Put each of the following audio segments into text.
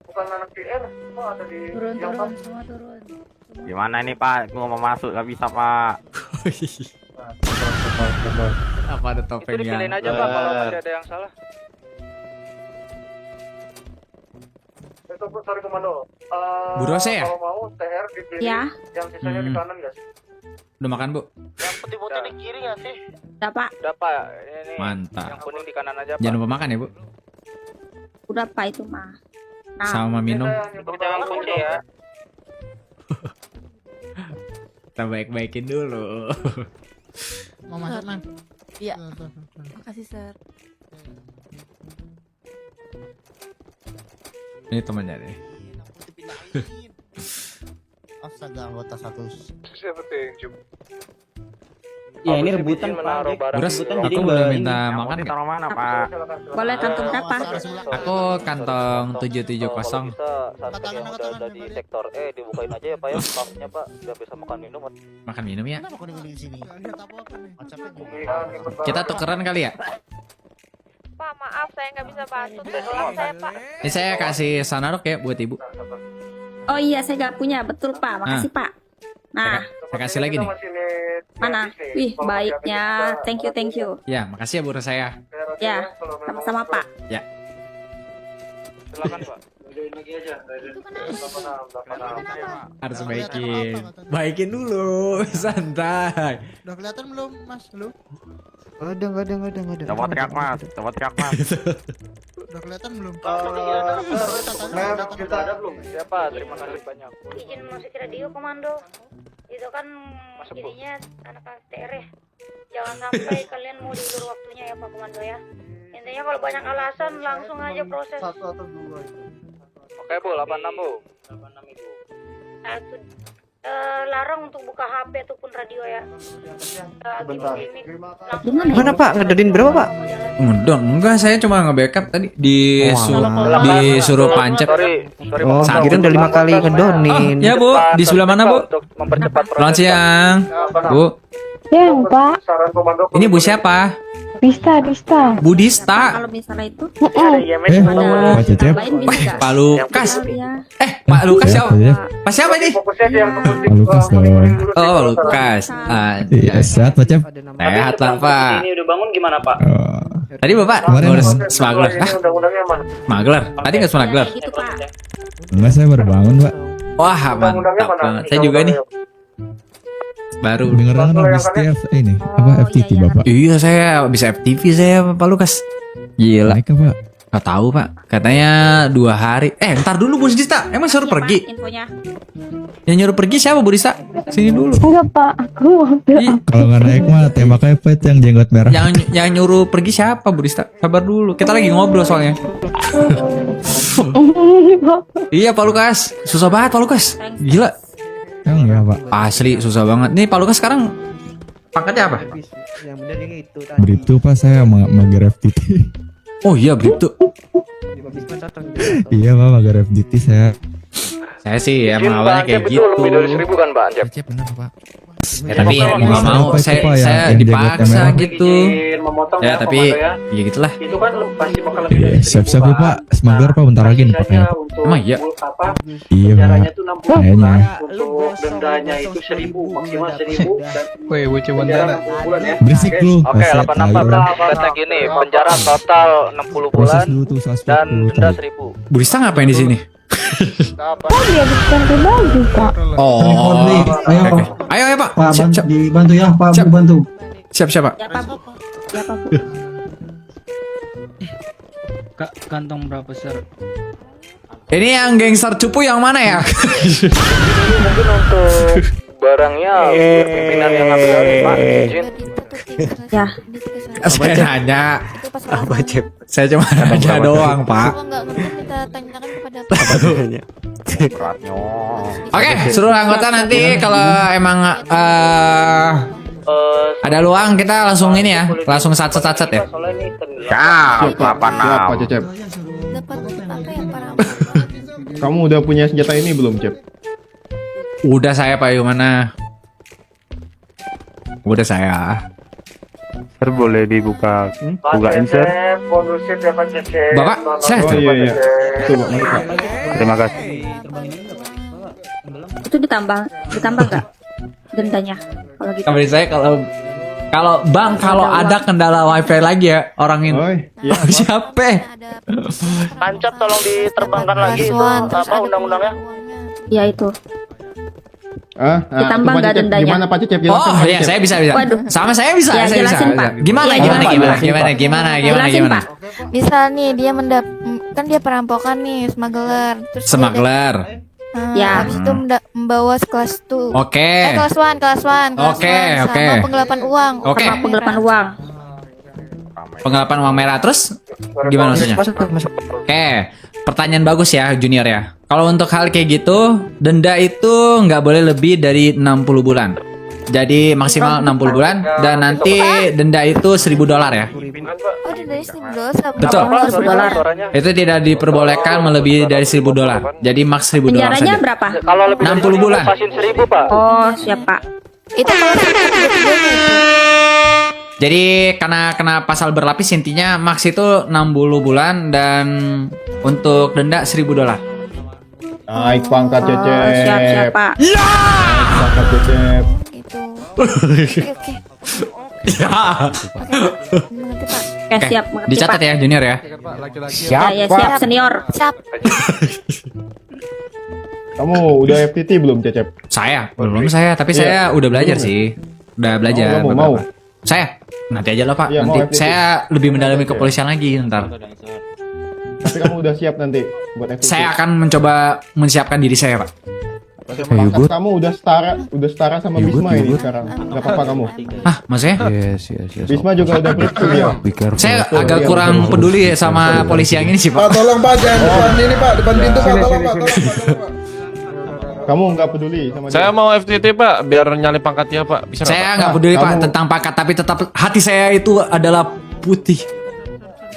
Bukan anak PR, kok ada di Turun, yang turun, semua turun. Gimana ini Pak? Gua mau masuk gak bisa Pak. Apa ada Itu topengnya? dipilihin aja Pak kalau masih ada yang salah. itu sorry komando. Bu Rose ya? Kalau mau TR dipilih Ya, yang sisanya di kanan guys. Udah makan bu? Yang putih-putih di kiri nggak sih? udah Pak. Udah Pak, ini Mantap. yang kuning di kanan aja Pak. Jangan lupa makan ya bu. Udah Pak itu mah. Nah, Sama minum. Jangan kunci ya. Kita baik-baikin dulu. Mau masuk man? Iya. Tuh. Makasih, Sir. Ini temannya nih. Astaga, anggota satu. Siapa tuh yang cium? Ya ini rebutan menaruh Pak. barang Beras, dulu. aku jadi boleh ini. minta Yang makan putih nggak? taruh mana Pak? boleh kantong berapa? Aku kantong 770. Kalau bisa saat Angkat tangan, yang angkat udah tangan, ada di balik. sektor E dibukain aja ya Pak ya, paknya Pak, biar bisa makan minum. Makan minum ya. Kenapa kau di sini? Apa nih? Whatsappnya juga. Kita tukeran kali ya. Pak, maaf saya nggak bisa bantu. Tolong saya, Pak. Ini saya kasih sanarok ya buat ibu. Oh iya, saya nggak punya. Betul Pak. Makasih Pak. Nah, Saya kasih lagi nih. mana? Wih, baiknya. Thank you. Ya, makasih ya bu Rosa ya. Ya, sama-sama Pak. Silakan Pak. lagi aja. Harus baikin dulu. Santai. Udah kelihatan belum Mas? Lu? Nggak ada. Coba teriak Mas. Udah kelihatan belum? Kita ada belum? Siapa? Terima kasih banyak. Izin musik radio komando. Itu kan Masuk, Bu. jadinya anak TR ya. Jangan sampai kalian mau diulur waktunya ya Pak Komando ya. Intinya kalau banyak alasan langsung aja proses. Satu atau dua itu. Oke Bu, 86 Bu. Satu, larang untuk buka HP ataupun radio ya. Sebentar. Gimana? Mana Pak? Ngederin berapa Pak? Ngedon, enggak saya cuma nge-backup tadi Walah. disuruh pancet. Sorry Oh, Satu. kira udah 5 kali ngedonin. Ya bu, di sebelah mana bu? Untuk mempercepat Selamat siang, bu. Ya, Pak. Saran komando. Ini bu siapa? Dista. Bu Dista. Kalau misalnya itu Oh, ada tambahin bisa nggak? Pak Lukas. Ya. Pak Lukas siapa? Iya. Pak siapa ini? Fokusnya di yang penting. Lukas dong. Oh, Pak Lukas. Iya, sehat Pak Cep. Sehat lah Pak. Ini udah bangun gimana Pak? Tadi bapak Kemarin ngurus Pak. smuggler. Ini undang-undangnya mana? Smuggler. Tadi nggak smuggler. Kayak gitu Pak. Enggak, saya baru bangun Pak. Wah Undang-undangnya mantap mana? banget. Saya juga nih baru. Dengeran habis TF ini apa Oh, FTV iya, iya. Bapak? Iya saya bisa FTV saya Pak Lukas. Gila. Naik Pak. Nggak tahu Pak. Katanya 2 hari. Ntar dulu Bu Dista. Emang suruh Iya, pergi? Pak, infonya. Yang nyuruh pergi siapa Bu Dista? Sini dulu. Enggak Pak, aku mobil. Kalau nggak naik mah tembak aja Pak yang jenggot merah. Yang nyuruh pergi siapa Bu Dista? Sabar dulu. Kita lagi ngobrol soalnya. Iya Pak Lukas. Susah banget Pak Lukas. Gila. Enggak Pak. Asli susah banget. Nih Pak Lukas sekarang pangkatnya apa? Yang bener yang itu Berito Pak saya mager FTT. Oh iya Bribtu. Iya Pak, mager FTT saya. Saya sih emang awalnya kayak gitu. Lebih dari 1000 kan Pak Anjep? Cep bener Pak. Ya, tapi ya, mau nggak mau Apa itu, saya Pak, saya yang jenggot dipaksa merah? gitu. Memotong Ya tapi komando ya. ya gitulah. Itu kan pasti bakal lebih Iya, dari siap-siap 1000, Pak. Smuggler Pak bentar lagi nih Sisanya pakainya. untuk Emang iya? apa? Iya Pak. Penjaranya tuh 60 Kayaknya. bulan. Untuk dendanya itu 1000, maksimal 1000 dan Woi, bocah penjara 60 bulan ya. Berisik lu. Oke, Aset, 86 ayo. kata gini, penjara total 60 Proses bulan dulu tuh suspek dan dulu, denda Cep. 1000. Bu Dista ngapain di sini? Iya, Oh. Ayo, Oke. Ayo Pak. Siap siap dibantu ya Pak, Siap. bantu. siap siap Pak. Ya Pak Bu. Ya Pak Bu. Kantong berapa Sir? Ini yang gangster cupu yang mana ya? Mungkin untuk barangnya biar pimpinan yang ngambil alih Pak. Izin. Ya. Saya nanya. Itu pas Apa Cep? Saya cuma nanya doang Pak. Kalau nggak ngerti kita tanyakan kepada Beratnya. Oke, seluruh anggota nanti kalau emang ada luang kita langsung ini ya, langsung sat-sat ya. Soalnya ini tenggelam. Siap, apa nam? Cep? dapat apa ya para Kamu udah punya senjata ini belum, Cep? Udah saya Pak Yumana. Udah saya. Sir boleh dibuka Pak Cecep, kondusif ya Pak Cecep. Bapak, saya Tolong, tuh. Pak Cecep. Terima kasih. Itu ditambah nggak dendanya kalau gitu? Kabarin saya kalau Bang kalau ada kendala wifi lagi ya orang ini. Siapa? Tancap tolong diterbangkan lagi itu apa undang-undangnya? Ya itu. Ditambah itu Pak nggak Cecep. dendanya? Gimana Pak Cecep? Jelasin, Oh Pak iya Cecep. saya bisa. Waduh. Sama saya bisa. Ya, Saya jelasin, bisa. Pak. Gimana? Iya, Gimana? Jelasin Pak. Misal nih dia kan dia perampokan nih, smuggler. Terus dia Smuggler. Ya. habis itu membawa kelas 2. Oke. Kelas 1. Oke, oke. Sama penggelapan uang. Oke. Sama penggelapan uang. Penggelapan uang merah terus gimana maksudnya? Oke. Pertanyaan bagus ya Junior ya. Kalau untuk hal kayak gitu, denda itu nggak boleh lebih dari 60 bulan. Jadi maksimal 60 bulan dan nanti denda itu $1.000 ya. Oh, dari $1.000. Betul. $1.000. Itu tidak diperbolehkan melebihi dari $1.000. Jadi maks $1.000 Penjaranya saja. berapa? Kalau lebih 60 bulan. Pasin 1.000 Pak. Oh, siap Pak. Itu kalau Jadi karena kena pasal berlapis intinya maks itu 60 bulan dan untuk denda $1.000. Naik pangkat Cecep. Oh, siap Pak. Pangkat Cecep. itu. Oke. Ya. Mengerti, Pak. Oke, siap. Mengerti, Dicatat Pak. ya Junior ya. Ya, siap senior. Siap. Kamu udah FTT belum Cecep? Belum saya, tapi saya udah belajar sih. Udah belajar. Mau, beberapa. mau. Saya nanti aja lah Pak. Iya, Nanti mau FTT. saya lebih mendalami kepolisian lagi ntar. Tapi kamu udah siap nanti buat FTT? Saya akan mencoba menyiapkan diri saya Pak. Pangkat kamu udah setara sama Bisma ini sekarang. Gak apa-apa kamu. Ah, maksudnya? Bisma juga udah breakthrough ya. Saya agak kurang peduli sama polisi yang ini sih Pak. Tolong Pak, jangan depan ini Pak, depan pintu Pak, tolong Pak. Kamu nggak peduli sama dia. Saya mau FTT Pak, biar nyali pangkatnya Pak. Bisa Saya nggak peduli Pak kamu- tentang pangkat, tapi tetap hati saya itu adalah putih.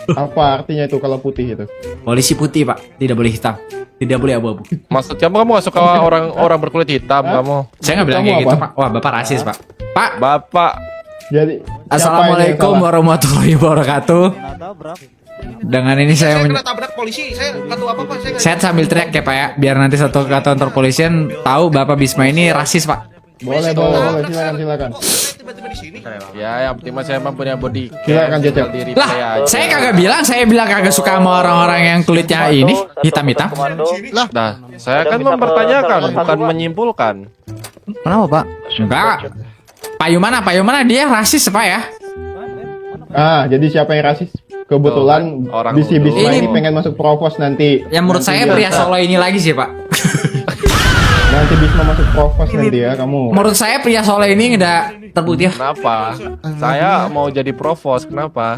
Apa artinya itu kalau putih itu? Polisi putih Pak, tidak boleh hitam, tidak boleh abu-abu. Maksud kamu gak suka orang berkulit hitam kamu? Saya nggak bilang Kamu kayak gitu apa? Pak. Wah Bapak rasis Pak. Pak, Bapak, Jadi Assalamualaikum warahmatullahi wabarakatuh. Dengan ini saya tabrak polisi, saya nggak tahu apa-apa. saya sambil teriak ya Pak ya, biar nanti satu kantor polisian tahu Bapak Bisma ini rasis Pak. boleh, silakan. Tiba-tiba di sini. ya yang penting mah saya emang punya body. Silakan, Cecep. Diri Lah, aja. saya kagak bilang, saya bilang kagak suka sama orang-orang yang kulitnya ini hitam-hitam. Nah, saya kan mempertanyakan, bukan menyimpulkan. Kenapa Pak? Enggak. Payumana dia rasis Pak ya. Jadi siapa yang rasis? Kebetulan Orang Bisma dulu. ini pengen masuk provos nanti. Yang menurut saya pria Solo ini lagi sih Pak. Nanti Bisma masuk provos nanti ya kamu. Menurut saya pria Solo ini udah terbukti ya. Kenapa? Saya mau jadi provos, kenapa?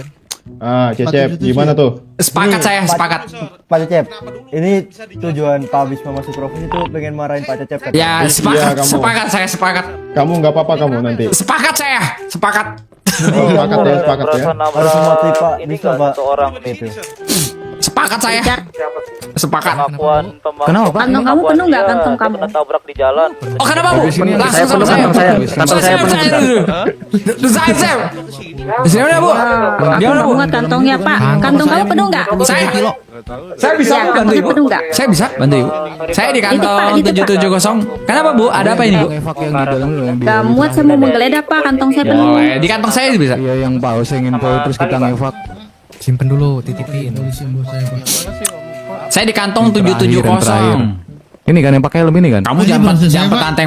Cecep, gimana tuh? Sepakat saya, sepakat. Pak Cecep, ini tujuan Pak Bisma masuk provos itu pengen marahin Pak Cecep kan? Ya, Iya, sepakat, kamu. sepakat saya, sepakat. Kamu nggak apa-apa kamu nanti. Sepakat saya, sepakat. Sepakat ya. Harus mematuhi Pak Bisma Pak. Itu. Sepakat saya. Sepakat. Kenapa Pak? Kantong kamu penuh nggak kantong kamu? Tabrak di jalan. Oh kenapa Bu? Langsung sama saya. Kantong saya penuh. Saya. Siapa Bu? Gimana Bu? Muat kantongnya Pak. Kantong kamu penuh nggak? Saya bisa Ya, bantu kantongnya Ibu. penuh nggak? Saya bisa bantu Ibu. Saya di Itu, Pak, kantong itu, Pak. 770. Kenapa Bu? Ada apa ini Bu? Gak muat, saya mau menggeledah Pak. Kantong saya penuh. Boleh. Di kantong saya bisa. Iya, yang Pak Hussein info terus kita ngevak. Simpen dulu, titipin. Saya di kantong 770. Ini kan yang pakai helm ini kan? Kamu jangan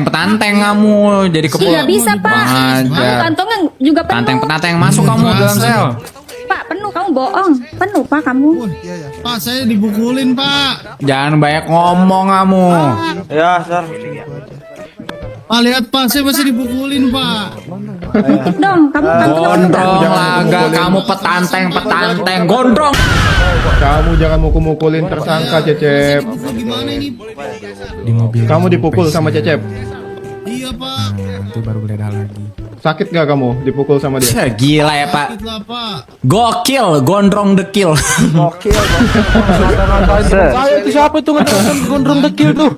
petanteng kamu jadi Ih, nggak bisa Pak. Kamu Ajar. kantongnya juga penuh. Petanteng masuk kamu dalam sel. Pak penuh, kamu bohong. Penuh Pak kamu. Pak, saya dibukulin Pak. Jangan banyak ngomong kamu. Ya, Sir. Pak lihat Pak, saya masih dibukulin Pak. Tutup dong, kamu kantongnya penuh nggak? Gondrong laga kamu petanteng gondrong. Kamu jangan mukul-mukulin tersangka Cecep. Gimana ini? Kamu dipukul sama Cecep. Iya Pak. Itu baru geledah lagi. Sakit gak kamu dipukul sama dia? Gila ya Pak. Itulah Pak. Gokil, gondrong dekil. Saya itu siapa itu gondrong dekil tuh?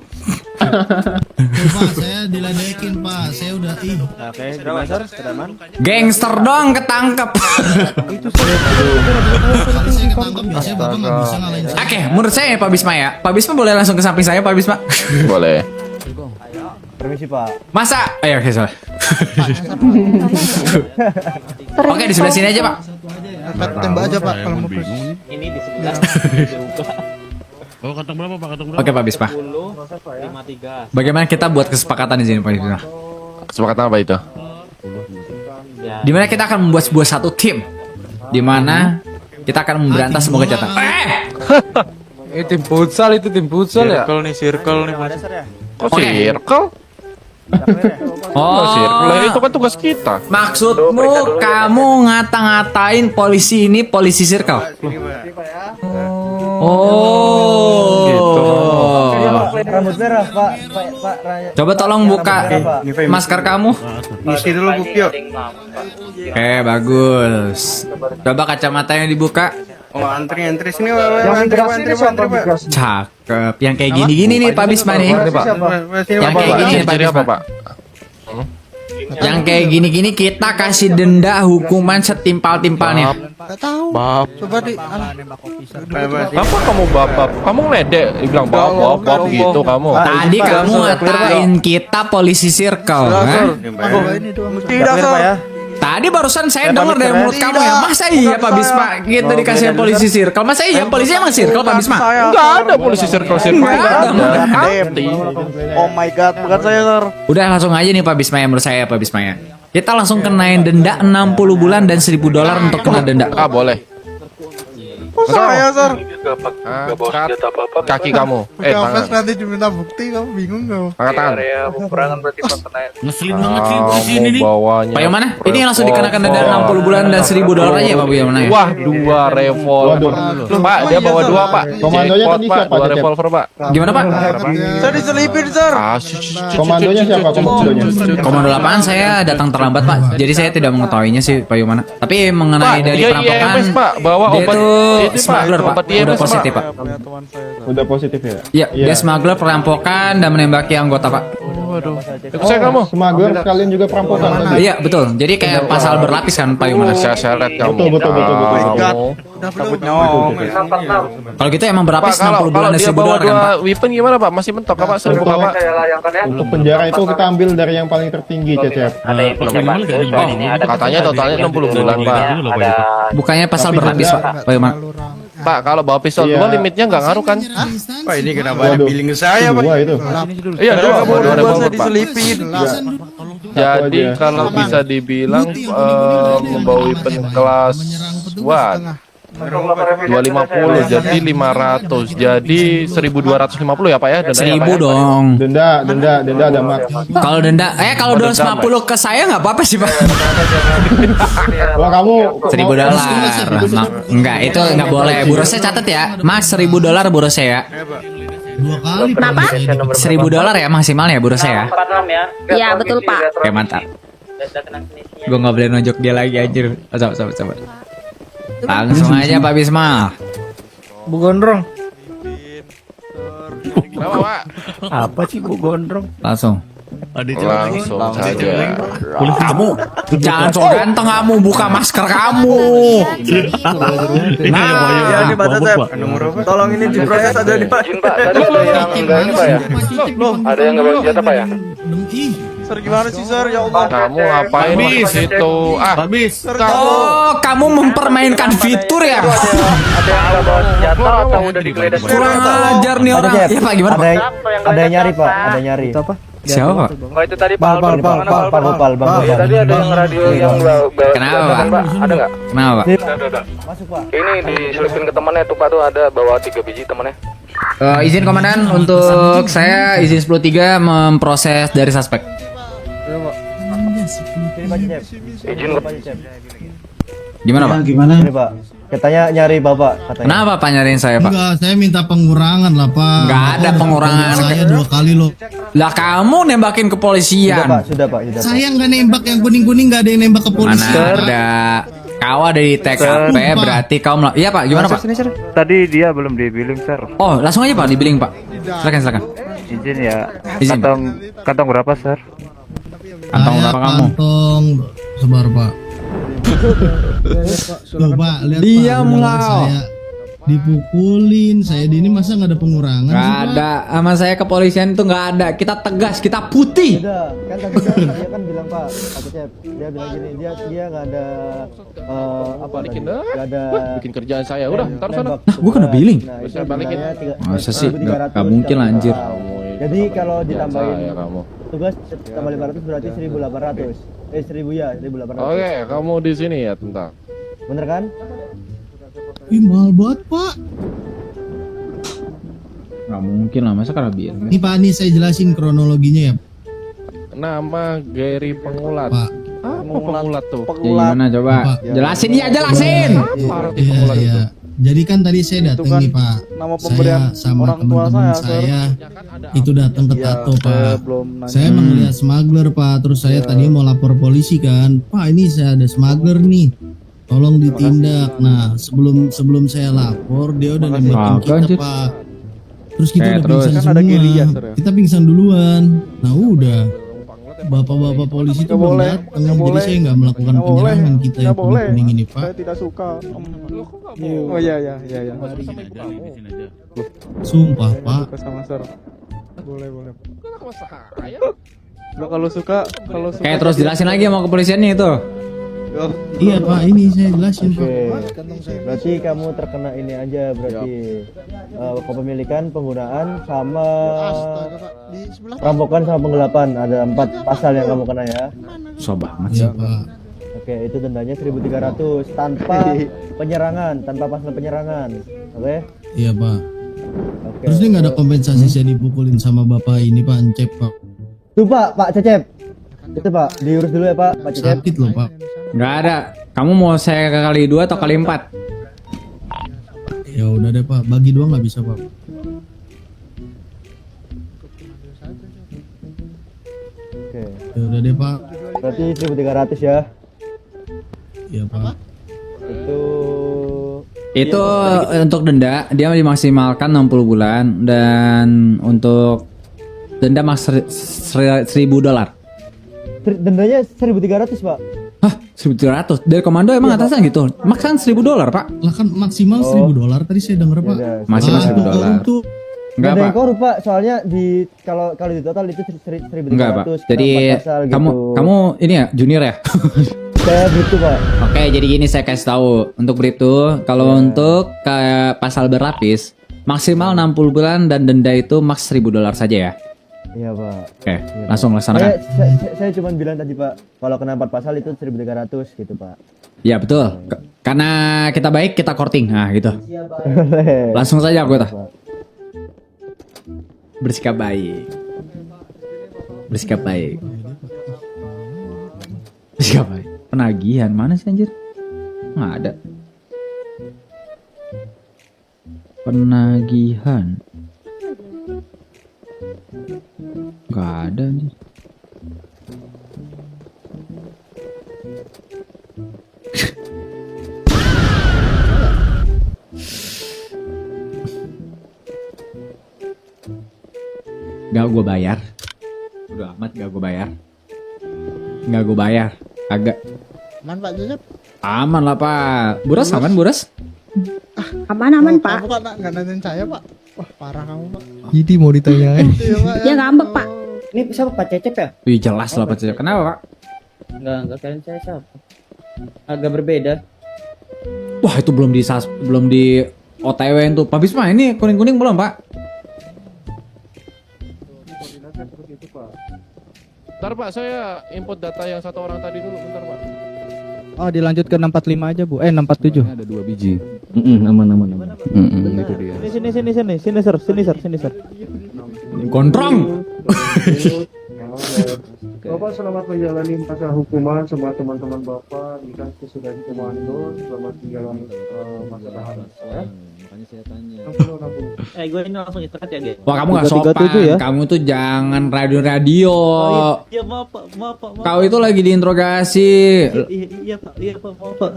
Pak, saya diledekin Pak. Saya udah Oke, gimana sir? Kedaman? Gangster doang ketangkep. Kali saya ketangkep biasanya Bapak nggak bisa ngalahin saya. Oke, menurut saya Pak Bisma ya. Pak Bisma boleh langsung ke samping saya, Pak Bisma. Boleh. Permisi Pak. Masa? Ayo, oke, salah. Oke, di sebelah sini aja, Pak. Tembak aja Pak kalau mau Ini di sebelah. Oke, Pak Bisma. Bagaimana kita buat kesepakatan di sini, Pak Bisma? Kesepakatan apa itu? Dimana kita akan membuat sebuah satu tim, dimana kita akan memberantas semua kejahatan. Tim futsal itu tim futsal ya? Circle nih. Kok Oke. circle? Oh, Circle itu kan tugas kita. maksudmu kamu ngata-ngatain polisi ini polisi circle? Oh, Gitu. Rambut merah Pak. Pak. coba tolong buka masker kamu. Isi dulu Bukio. Oke, bagus. Coba kacamatanya dibuka. Oh, antri sini antri Pak. Cakep. Yang kayak gini-gini nih Pak Bisma nih. Yang kayak gini nih Pak Jadi apa Bisma. Pak? Yang kayak gini-gini kita kasih denda hukuman setimpal-timpalnya. Bap. Kenapa kamu bapak? Kamu ngeledek, dibilang bapak gitu kamu. Tadi kamu ngatain kita polisi circle, kan? Tidak Pak ya. Tadi barusan saya dengar dari mulut kamu ya. Masa iya Pak Bisma gitu dikasih polisi circle? Masa iya polisi emang circle Pak Bisma? Enggak ada polisi circle. Nggak ada. Oh my god, bukan saya sir. Udah langsung aja nih Pak Bisma ya, menurut saya Pak Bisma ya. Kita langsung kenain denda 60 bulan dan $1.000 untuk kena denda. Ah boleh. Saya sir. Angkat kaki kamu. Tangan. Nanti diminta bukti kamu bingung nggak? Angkat tangan. Ngeselin banget sih polisi ini nih. Bawanya. Pak yang mana? Ini yang langsung dikenakan denda 60 bulan dan $1.000 aja ya Pak Bu yang mana ya? Wah, 2 revolver. Pak, dia bawa 2 Pak. Komandonya Jackpot, tadi Pak. siapa, 2 Cecep? revolver Pak. Gimana Pak? Saya diselipin sir. Ah, Komandonya siapa komandonya? Komando lapangan saya datang terlambat Pak. Jadi saya tidak mengetahuinya sih Pak Yumana. Tapi mengenai Pak, dari dia perampokan IMS, Pak. Bawa dia obat itu ini, Pak. smuggler Pak. Obat IMS, Udah positif Pak. Pak. Udah positif ya? Iya, dia smuggler perampokan dan menembaki anggota Pak. Ikut saya kamu. Smuggler sekalian juga perampokan. Iya betul. Jadi kayak pasal berlapis kan Pak Yumana. Saya seret kamu. Betul. Kalau gitu emang Pak, berlapis 60 kalau bulan dan dia $1.000 bawa kan Pak. 2 weapon gimana Pak? Masih mentok Pak? 1.000 Pak? Untuk penjara itu kita ambil dari yang paling tertinggi, Cecep. Katanya totalnya 60 bulan Pak. Bukannya pasal berlapis Pak Yumana. Pak, kalau bawa pistol Iya. 2 limitnya nggak ngaruh kan? Pak ini kenapa ada billing ke saya Pak? Dua itu. Iya, 2 revolver Pak. diselipin. Jadi kalau bisa dibilang membawa weapon kelas what? 250 jadi 500 jadi 1.250 ya Pak ya? Dendanya, 1.000 Pak, ya? dong. Denda ada max. Kalau denda, kalau 250 ke saya nggak apa-apa sih Pak. Wah kamu $1.000. Enggak, itu nggak boleh. Bu Rose catat ya, Mas $1.000 Bu Rose ya. 2 kali. Kenapa? $1.000 ya maksimalnya Bu Rose ya. 46 ya. Iya betul Pak. Oke mantap. Gue nggak boleh nunjuk dia lagi anjir. Coba. Langsung aja Pak Bisma. Bu Gondrong. Kenapa Pak? Apa sih Bu Gondrong? Langsung. Langsung saja. Kamu jangan so ganteng kamu, buka masker kamu. Nah, Ini Pak Cecep. Tolong ini di proses aja nih Pak. Pak, tadi ada yang enggak ini Pak ya? Ada yang enggak bawa senjata Pak ya? Sir gimana sih sir? Ya Allah. Kamu ngapain di situ? Ah, oh kamu mempermainkan fitur ya? Ada yang nggak bawa senjata atau udah digeledah? Kurang ajar nih orang. Cep. Ya Pak gimana Pak? Ada yang nyari Pak, ada yang nyari. Itu apa? Siapa Pak? Oh itu tadi Bang. Ya tadi ada yang radio yang bawa Kenapa, senjata, Pak? Ada nggak? Kenapa Pak? Masuk Pak. Ini diselipin ke temannya tuh Pak tuh ada bawa 3 biji temannya. Izin komandan untuk saya izin 10.3 memproses dari suspek. Sini Pak Cecep. Izin Pak Cecep. Gimana Pak? Ini Pak. Katanya nyari Bapak katanya. Kenapa Pak nyariin saya Pak? Enggak, saya minta pengurangan lah Pak. Nggak ada pengurangan. Saya 2 kali loh. Lah kamu nembakin Sudah Pak, kepolisian. sudah Pak. Saya nggak nembak yang kuning-kuning, nggak ada yang nembak ke polisi. Mana ada? Kau ada di TKP berarti kau Iya Pak, gimana Pak? Tadi dia belum dibiling, Sir. Oh, langsung aja Pak dibiling Pak. Silakan. Izin ya. Izin. Kantong berapa, Sir? Kantong berapa kamu? Kantong sebar pak. Tuh pak, lihat Diam pak, lah. saya dipukulin, saya di ini masa nggak ada pengurangan sih, Gak Pak? ada, sama saya kepolisian itu nggak ada. Kita tegas, kita putih. Udah, kan tadi dia kan bilang Pak Cecep, dia bilang gini, dia nggak ada apa tadi? Nggak ada Bikin kerjaan saya. Udah, taruh sana. Nah, gua kena billing. Nah, itu Saya balikin. nilainya Masa sih? 1.300 Nggak mungkin lah, anjir. Jadi kalau ditambahin Saya kamu. tugas tambah 500 berarti 1.800. 1.000 ya, 1.800. Oke, kamu di sini ya tentang. Bener kan? Ih, mahal banget pak. Nggak mungkin lah, masa karena billing. Nih pak, nih saya jelasin kronologinya ya Nama Gary Pengulat. pak. Apa pengulat tuh? Ya, gimana coba? Ya. Jelasin, iya jelasin. Parah tuh Iya, pengulat itu. iya. Jadi kan tadi saya datang nih pak. Saya sama teman-teman saya itu datang ke Tato pak. Saya emang lihat smuggler pak. Terus saya tadi mau lapor polisi kan. Pak, ini saya ada smuggler nih. Tolong ditindak. Nah, sebelum saya lapor dia udah nembakin Kagak, anjir. kita pak. Terus kita udah terus. pingsan semua. Kita pingsan duluan. Nah udah. Bapak-bapak polisi itu belum datang. Jadi saya nggak melakukan penyerangan kita yang kuning ini pak. Tidak suka. Oh iya. Sumpah pak. Sama Sir. Boleh. Kalau suka Kayak terus jelasin lagi sama kepolisiannya itu. Iya pak, ini saya jelasin pak. Berarti kamu terkena ini aja berarti kepemilikan, penggunaan sama perampokan sama penggelapan. Ada 4 pasal yang kamu kena ya. So banget sih. Iya pak. Oke, itu dendanya 1.300 tanpa penyerangan, tanpa pasal penyerangan. Oke? Iya pak. Oke. Terus ini nggak ada kompensasi saya dipukulin sama bapak ini pak, Encep pak. Tuh Pak Cecep. Itu Pak, diurus dulu ya Pak Cecep. Sakit loh pak. Nggak ada. Kamu mau saya kali 2 atau kali 4? Ya udah deh pak, bagi 2 nggak bisa pak. Oke. Ya udah deh pak. Berarti 1.300 ya. Iya pak. Itu Untuk denda dia dimaksimalkan 60 bulan dan untuk denda maks $1.000. dendanya 1.300 Pak. Hah, 1.300 dari komando emang atasnya gitu. Maksan $1.000 pak. Lah kan maksimal $1.000 tadi saya denger pak. Yaudah, Maksimal Ah, $1.000. itu Enggak ada pak. yang korup Pak, soalnya di kalau di total itu 1.300. Enggak pak. kena Jadi 4 pasal gitu. kamu ini ya junior ya. Saya Bribtu Pak. Oke, jadi gini saya kasih tahu untuk Bribtu, kalau untuk kayak pasal berlapis maksimal 60 bulan dan denda itu maks $1.000 saja ya. Iya Pak. Oke, langsung laksanakan. Saya cuma bilang tadi Pak, kalau kena 4 pasal itu 1.300 gitu Pak. Ya betul. Karena kita baik kita courting. Nah, gitu. Langsung saja aku tuh. Bersikap baik. Bersikap baik. Bersikap baik. Penagihan mana sih anjir? Nggak ada. Penagihan. Nggak ada anjir. Gak gue bayar. Udah amat gak gue bayar. Gak gue bayar. Agak. aman pak Joseph. Aman lah pak. Buras aman Buras? Aman Pak. Kamu kan nggak nanyain saya pak. Wah parah kamu pak. Jadi mau ditanyain. Dia ngambek Pak. Ini siapa Pak Cecep ya? Wih jelas lah pak Cecep. Kenapa pak? Enggak kalian saya siapa? Agak berbeda. Wah itu belum di OTW itu. Pak Bisma ini kuning-kuning belum pak? Bentar Pak, saya input data yang 1 orang tadi dulu, bentar Pak. Oh dilanjut ke 645 aja Bu. 647. Ada 2 biji. Aman. Itu dia. Sini sir. Gondrong. Bapak selamat menjalani masa hukuman sama teman-teman Bapak. Ini kan sudah di komando, selamat menjalani masa tahanan. Makanya saya tanya. 60. Gue ini langsung istirahat ya, Ge. Wah kamu gak sopan. Ya? Kamu tuh jangan radio-radio. Iya, maaf Pak. Kau itu lagi diinterogasi. Iya Pak, maaf Pak.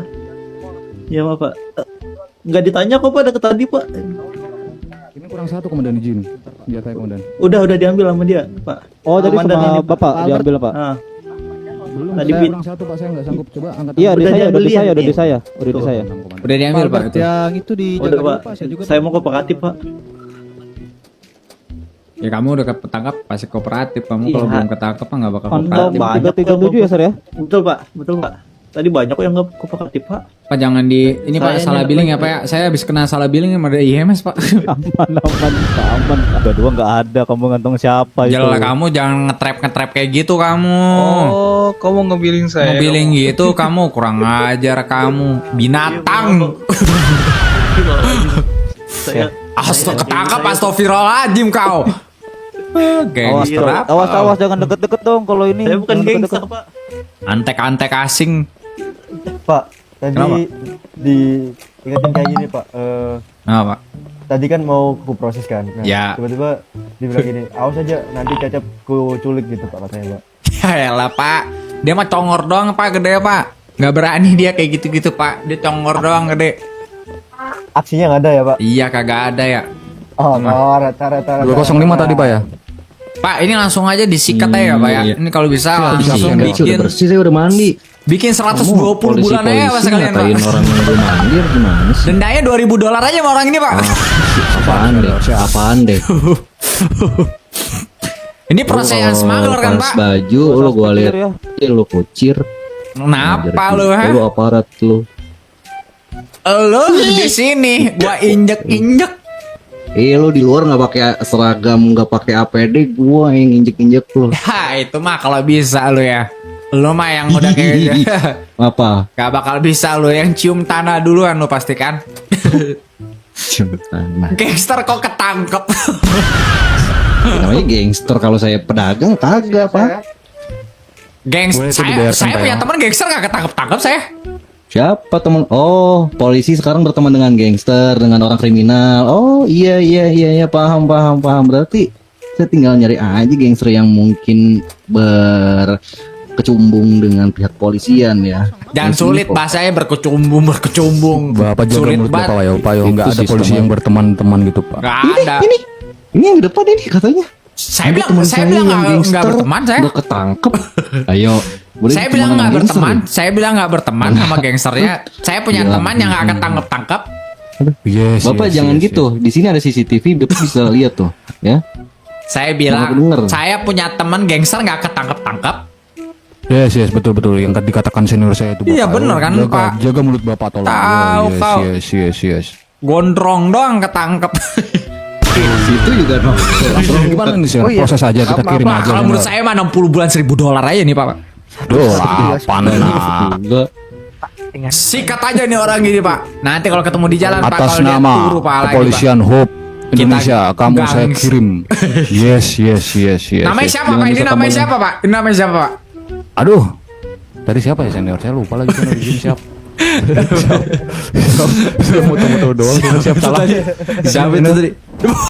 Iya maaf Pak. Nggak ditanya kok Pak, dari tadi Pak. kurang 1 komandan izin. Senjata komandan. Udah diambil sama dia, Pak. Oh, tadi Komandan sama ini, Bapak diambil, Pak. Belum. Tadi kurang 1, Pak. Saya enggak sanggup. Coba angkat. Iya, udah di saya. Udah diambil Pak itu. Yang itu di Udah, Pak. Saya mau kooperatif, Pak. Ya kamu udah ketangkap pasti kooperatif. Kamu kalau Iya. belum ketangkap nggak bakal Banyak kooperatif. 337 ya, Sir ya? Betul, Pak. Tadi banyak kok yang nggak kooperatif, Pak. Pak jangan di ini Pak Saya salah ini billing ya Pak ya. Saya habis kena salah billing sama dari IMS Pak. Aman. Kedua enggak ada kamu ngantong siapa itu? Jalan kamu jangan ngetrap kayak gitu kamu. Oh, kamu ngebilling saya. Ngebilling gitu kamu kurang ajar kamu binatang. Saya Ketangkap astagfirullahaladzim kau. Gangster apa? Awas jangan deket-deket dong kalau ini. bukan Jangan gangster, deket-deket. Pak. Antek-antek asing. Pak, tadi Kenapa? diingetin kayak gini Pak. Nah Pak. Tadi kan mau ku proses kan. Nah, Ya. tiba-tiba dibilang gini, awas aja nanti Cecep ku culik gitu Pak katanya Pak. Ya elah Pak. Dia mah congor doang Pak gede Pak. Nggak berani dia kayak gitu-gitu Pak. Dia congor doang gede. Aksinya nggak ada ya Pak? Iya kagak ada ya. Oh, rata-rata. 205 tadi Pak ya? Pak ini langsung aja disikat aja ya Pak ya. Ini kalau bisa langsung bikin saya udah mandi. bikin 120 bulan aja Pak sekalian Pak. Orang yang belum mandi gimana sih? Dendanya $2.000 aja sama orang ini Pak. Apaan deh? Ini perasaan smuggler kan Pak. Baju lu gua lihat lu kucir. Kenapa lu ha? Lu aparat lu. Lu di sini gua injek-injek. Lu di luar nggak pakai seragam, nggak pakai APD, gua yang injek-injek lu. Ya itu mah kalau bisa lu ya. Lu mah yang udah kayak Apa? gak bakal bisa lu yang cium tanah duluan lu pastikan. Cium tanah. Gangster kok ketangkep. Namanya gangster kalau saya pedagang kagak Pak. Saya punya teman gangster gak ketangkep-tangkep saya. Siapa teman? Oh, polisi sekarang berteman dengan gangster, dengan orang kriminal. Oh, iya paham. Berarti saya tinggal nyari aja gangster yang mungkin berkecimpung dengan pihak polisian ya. Dan sulit bahasanya berkecimpung. Bapak jaga Sulit mulut banget. Bapak ya, Pak. Enggak ada Itu polisi sistem. yang berteman-teman gitu, Pak. Gak ada. Ini yang di depan ini katanya. Saya Ada bilang teman saya bilang yang nggak gangster, berteman saya. udah ketangkep. Ayo. boleh Saya cuma bilang sama nggak gangster berteman. ya? Saya bilang nggak berteman sama gangsternya. Saya punya Gila. teman yang nggak akan tangkap. Yes. Bapak jangan gitu. Di sini ada CCTV, Bapak bisa lihat tuh, ya. Saya Nggak bilang bener. saya punya teman gangster nggak ketangkep. Yes, betul yang dikatakan senior saya itu Bapak. Iya, bener kan, jaga, Pak? Jaga mulut Bapak tolong. Tahu, yes, kau. Yes. Gondrong doang ketangkep. Itu juga dong. Gimana nih, Sir? Proses aja kita kirim Nah, aja. kalau menurut saya mah 60 bulan $1.000 aja nih Pak. Duh, apaan nah. Enggak. Sikat aja nih orang gini Pak. Nanti kalau ketemu di jalan Pak, Atas kalau dia nama turu Pak lagi Pak. Kepolisian Hope Indonesia, kamu saya gangs. kirim. Yes. Namanya siapa Jangan Pak? Ini bisa namanya kamu- siapa Pak? Ini namanya siapa Pak? Aduh. Tadi siapa ya senior? Saya lupa lagi kan izin siapa. Mutu-mutu doang, siapa salah. Siapa itu tadi?